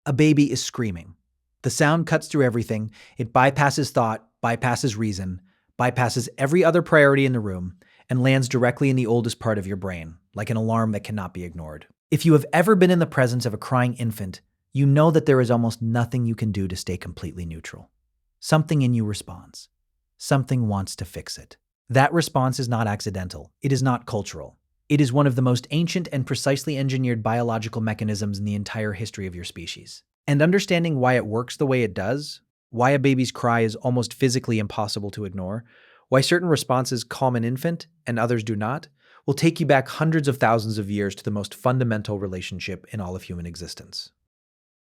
A baby is screaming. The sound cuts through everything. It bypasses thought, bypasses reason, bypasses every other priority in the room, and lands directly in the oldest part of your brain, like an alarm that cannot be ignored. If you have ever been in the presence of a crying infant, you know that there is almost nothing you can do to stay completely neutral. Something in you responds. Something wants to fix it. That response is not accidental. It is not cultural. It is one of the most ancient and precisely engineered biological mechanisms in the entire history of your species. And understanding why it works the way it does, why a baby's cry is almost physically impossible to ignore, why certain responses calm an infant and others do not, will take you back hundreds of thousands of years to the most fundamental relationship in all of human existence.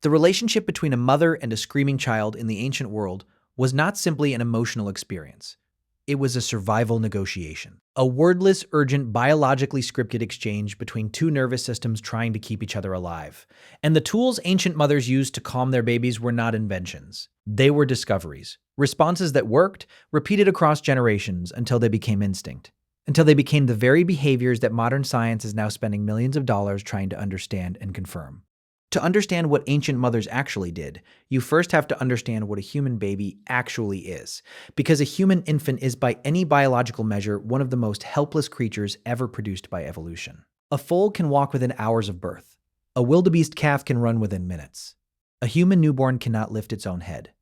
The relationship between a mother and a screaming child in the ancient world was not simply an emotional experience. It was a survival negotiation, a wordless, urgent, biologically scripted exchange between two nervous systems trying to keep each other alive. And the tools ancient mothers used to calm their babies were not inventions. They were discoveries, responses that worked, repeated across generations until they became instinct, until they became the very behaviors that modern science is now spending millions of dollars trying to understand and confirm. To understand what ancient mothers actually did, you first have to understand what a human baby actually is, because a human infant is by any biological measure one of the most helpless creatures ever produced by evolution. A foal can walk within hours of birth. A wildebeest calf can run within minutes. A human newborn cannot lift its own head.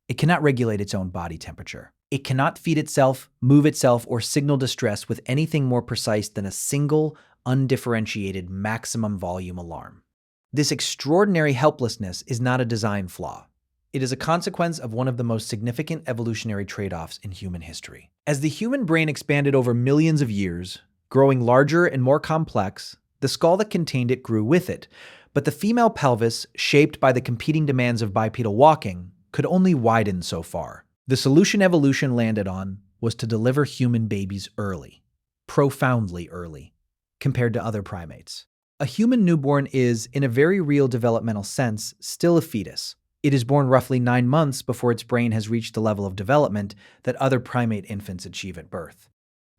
It cannot regulate its own body temperature. It cannot feed itself, move itself, or signal distress with anything more precise than a single, undifferentiated maximum volume alarm. This extraordinary helplessness is not a design flaw. It is a consequence of one of the most significant evolutionary trade-offs in human history. As the human brain expanded over millions of years, growing larger and more complex, the skull that contained it grew with it, but the female pelvis, shaped by the competing demands of bipedal walking, could only widen so far. The solution evolution landed on was to deliver human babies early, profoundly early, compared to other primates. A human newborn is, in a very real developmental sense, still a fetus. It is born roughly 9 months before its brain has reached the level of development that other primate infants achieve at birth.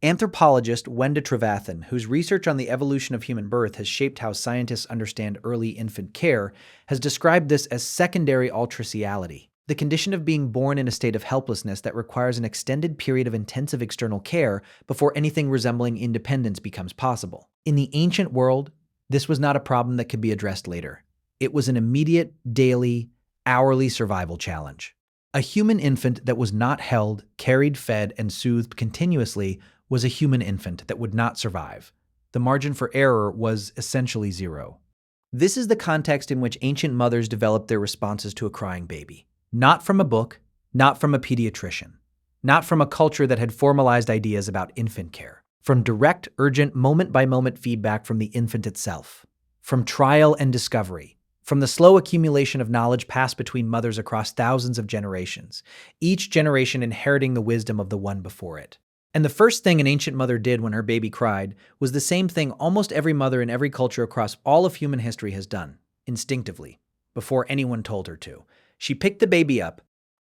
Anthropologist Wenda Trevathan, whose research on the evolution of human birth has shaped how scientists understand early infant care, has described this as secondary altriciality, the condition of being born in a state of helplessness that requires an extended period of intensive external care before anything resembling independence becomes possible. In the ancient world, this was not a problem that could be addressed later. It was an immediate, daily, hourly survival challenge. A human infant that was not held, carried, fed, and soothed continuously was a human infant that would not survive. The margin for error was essentially zero. This is the context in which ancient mothers developed their responses to a crying baby. Not from a book, not from a pediatrician, not from a culture that had formalized ideas about infant care. From direct, urgent, moment-by-moment feedback from the infant itself, from trial and discovery, from the slow accumulation of knowledge passed between mothers across thousands of generations, each generation inheriting the wisdom of the one before it. And the first thing an ancient mother did when her baby cried was the same thing almost every mother in every culture across all of human history has done, instinctively, before anyone told her to. She picked the baby up.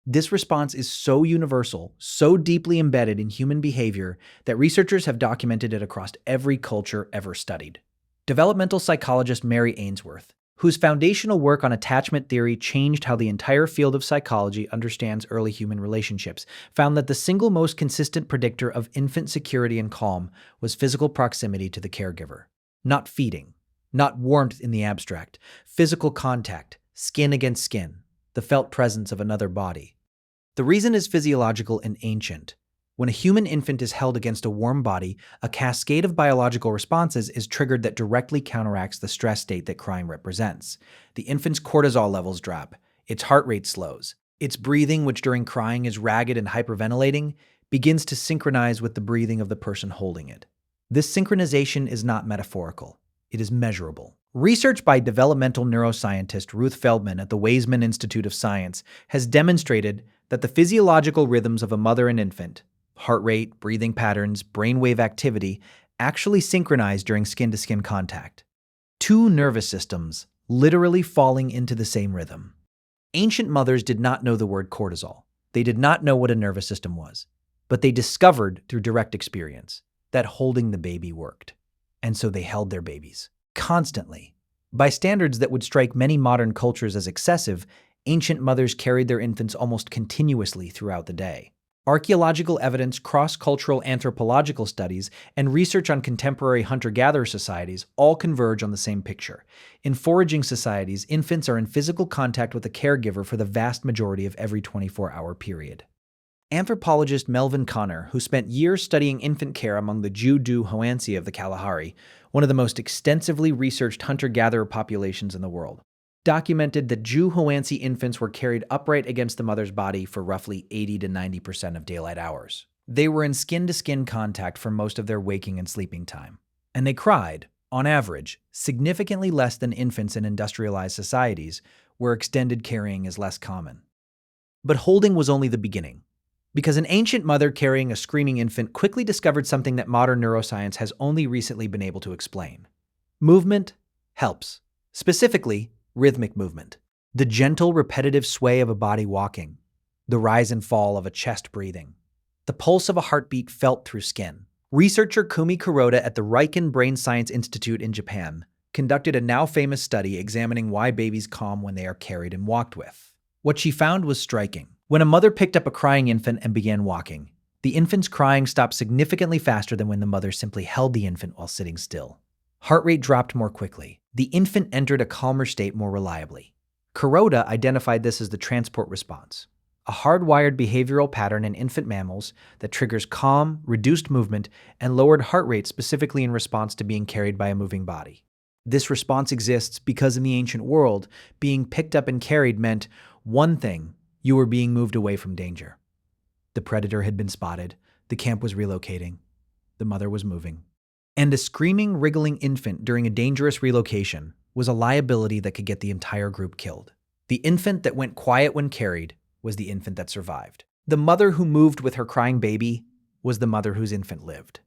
This response is so universal, so deeply embedded in human behavior that researchers have documented it across every culture ever studied. Developmental psychologist Mary Ainsworth, whose foundational work on attachment theory changed how the entire field of psychology understands early human relationships, found that the single most consistent predictor of infant security and calm was physical proximity to the caregiver. Not feeding, not warmth in the abstract, physical contact, skin against skin, the felt presence of another body. The reason is physiological and ancient. When a human infant is held against a warm body, a cascade of biological responses is triggered that directly counteracts the stress state that crying represents. The infant's cortisol levels drop, its heart rate slows, its breathing, which during crying is ragged and hyperventilating, begins to synchronize with the breathing of the person holding it. This synchronization is not metaphorical. It is measurable. Research by developmental neuroscientist Ruth Feldman at the Weizmann Institute of Science has demonstrated that the physiological rhythms of a mother and infant, heart rate, breathing patterns, brainwave activity, actually synchronize during skin-to-skin contact. Two nervous systems literally falling into the same rhythm. Ancient mothers did not know the word cortisol. They did not know what a nervous system was, but they discovered through direct experience that holding the baby worked. And so they held their babies constantly, By standards that would strike many modern cultures as excessive, ancient mothers carried their infants almost continuously throughout the day. Archaeological evidence, cross-cultural anthropological studies, and research on contemporary hunter-gatherer societies all converge on the same picture. In foraging societies, infants are in physical contact with a caregiver for the vast majority of every 24-hour period. Anthropologist Melvin Connor, who spent years studying infant care among the Ju-Du-Hoansi of the Kalahari, one of the most extensively researched hunter-gatherer populations in the world, documented that Ju-Hoansi infants were carried upright against the mother's body for roughly 80 to 90% of daylight hours. They were in skin-to-skin contact for most of their waking and sleeping time. And they cried, on average, significantly less than infants in industrialized societies, where extended carrying is less common. But holding was only the beginning, because an ancient mother carrying a screaming infant quickly discovered something that modern neuroscience has only recently been able to explain. Movement helps. Specifically, rhythmic movement. The gentle, repetitive sway of a body walking. The rise and fall of a chest breathing. The pulse of a heartbeat felt through skin. Researcher Kumi Kuroda at the Riken Brain Science Institute in Japan conducted a now-famous study examining why babies calm when they are carried and walked with. What she found was striking. When a mother picked up a crying infant and began walking, the infant's crying stopped significantly faster than when the mother simply held the infant while sitting still. Heart rate dropped more quickly. The infant entered a calmer state more reliably. Kuroda identified this as the transport response, a hardwired behavioral pattern in infant mammals that triggers calm, reduced movement, and lowered heart rate specifically in response to being carried by a moving body. This response exists because in the ancient world, being picked up and carried meant one thing: you were being moved away from danger. The predator had been spotted, the camp was relocating, the mother was moving. And a screaming, wriggling infant during a dangerous relocation was a liability that could get the entire group killed. The infant that went quiet when carried was the infant that survived. The mother who moved with her crying baby was the mother whose infant lived.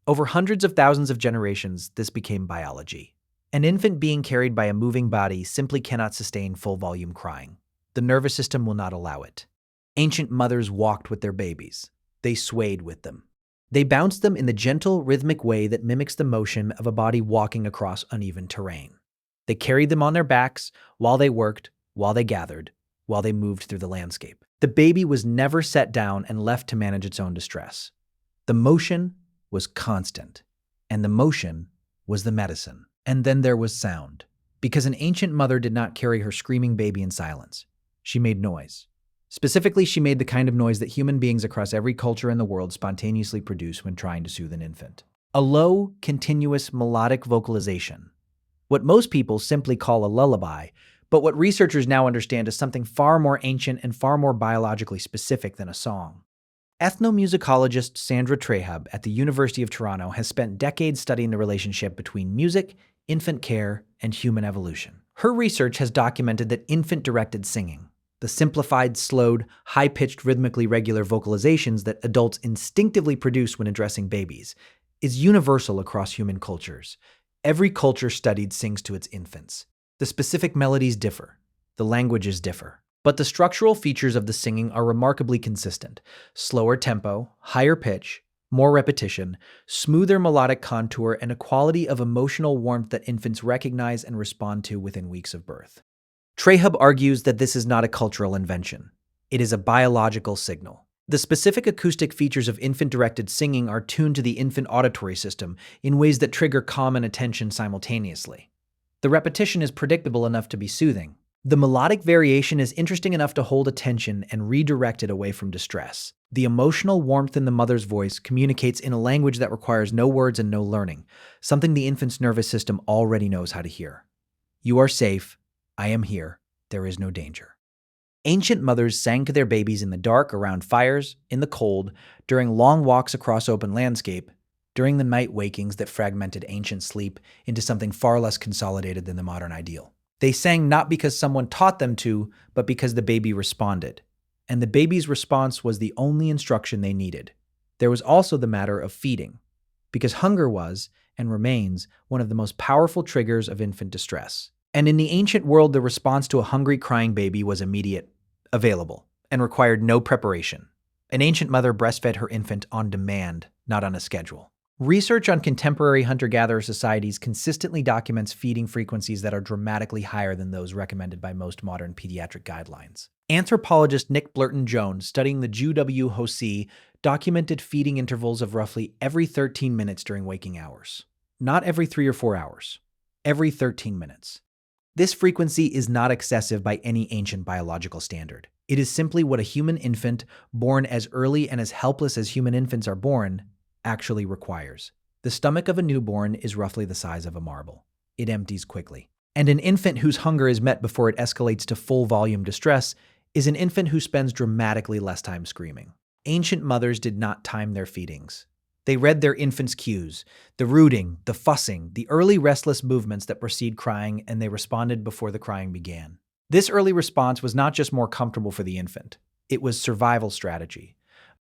Over hundreds of thousands of generations, this became biology. An infant being carried by a moving body simply cannot sustain full-volume crying. The nervous system will not allow it. Ancient mothers walked with their babies. They swayed with them. They bounced them in the gentle, rhythmic way that mimics the motion of a body walking across uneven terrain. They carried them on their backs while they worked, while they gathered, while they moved through the landscape. The baby was never set down and left to manage its own distress. The motion was constant, and the motion was the medicine. And then there was sound, because an ancient mother did not carry her screaming baby in silence. She made noise. Specifically, she made the kind of noise that human beings across every culture in the world spontaneously produce when trying to soothe an infant. A low, continuous, melodic vocalization. What most people simply call a lullaby, but what researchers now understand is something far more ancient and far more biologically specific than a song. Ethnomusicologist Sandra Trahub at the University of Toronto has spent decades studying the relationship between music, infant care, and human evolution. Her research has documented that infant-directed singing, the simplified, slowed, high-pitched, rhythmically regular vocalizations that adults instinctively produce when addressing babies, is universal across human cultures. Every culture studied sings to its infants. The specific melodies differ. The languages differ. But the structural features of the singing are remarkably consistent. Slower tempo, higher pitch, more repetition, smoother melodic contour, and a quality of emotional warmth that infants recognize and respond to within weeks of birth. Trahub argues that this is not a cultural invention. It is a biological signal. The specific acoustic features of infant-directed singing are tuned to the infant auditory system in ways that trigger calm and attention simultaneously. The repetition is predictable enough to be soothing. The melodic variation is interesting enough to hold attention and redirect it away from distress. The emotional warmth in the mother's voice communicates in a language that requires no words and no learning, something the infant's nervous system already knows how to hear. You are safe. I am here. There is no danger. Ancient mothers sang to their babies in the dark, around fires, in the cold, during long walks across open landscape, during the night wakings that fragmented ancient sleep into something far less consolidated than the modern ideal. They sang not because someone taught them to, but because the baby responded. And the baby's response was the only instruction they needed. There was also the matter of feeding, because hunger was, and remains, one of the most powerful triggers of infant distress. And in the ancient world, the response to a hungry, crying baby was immediate, available, and required no preparation. An ancient mother breastfed her infant on demand, not on a schedule. Research on contemporary hunter-gatherer societies consistently documents feeding frequencies that are dramatically higher than those recommended by most modern pediatric guidelines. Anthropologist Nick Blurton-Jones, studying the Jew Hosi, documented feeding intervals of roughly every 13 minutes during waking hours. Not every 3 or 4 hours. Every 13 minutes. This frequency is not excessive by any ancient biological standard. It is simply what a human infant, born as early and as helpless as human infants are born, actually requires. The stomach of a newborn is roughly the size of a marble. It empties quickly. And an infant whose hunger is met before it escalates to full volume distress is an infant who spends dramatically less time screaming. Ancient mothers did not time their feedings. They read their infant's cues, the rooting, the fussing, the early restless movements that precede crying, and they responded before the crying began. This early response was not just more comfortable for the infant. It was survival strategy.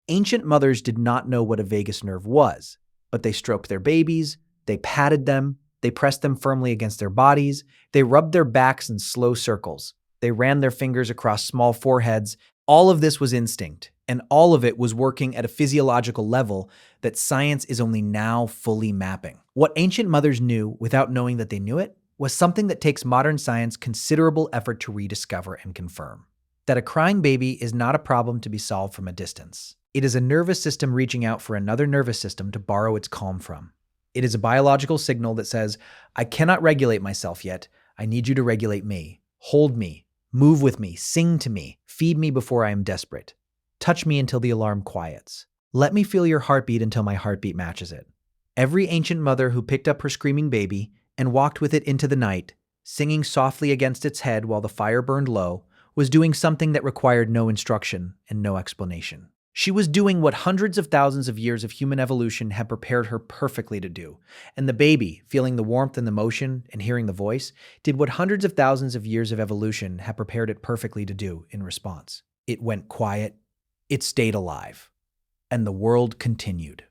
Ancient mothers did not know what a vagus nerve was, but they stroked their babies, they patted them, they pressed them firmly against their bodies, they rubbed their backs in slow circles, they ran their fingers across small foreheads. All of this was instinct, and all of it was working at a physiological level that science is only now fully mapping. What ancient mothers knew without knowing that they knew it was something that takes modern science considerable effort to rediscover and confirm. That a crying baby is not a problem to be solved from a distance. It is a nervous system reaching out for another nervous system to borrow its calm from. It is a biological signal that says, I cannot regulate myself yet. I need you to regulate me. Hold me. Move with me. Sing to me. Feed me before I am desperate. Touch me until the alarm quiets. Let me feel your heartbeat until my heartbeat matches it. Every ancient mother who picked up her screaming baby and walked with it into the night, singing softly against its head while the fire burned low, was doing something that required no instruction and no explanation. She was doing what hundreds of thousands of years of human evolution had prepared her perfectly to do. And the baby, feeling the warmth and the motion and hearing the voice, did what hundreds of thousands of years of evolution had prepared it perfectly to do in response. It went quiet. It stayed alive. And the world continued.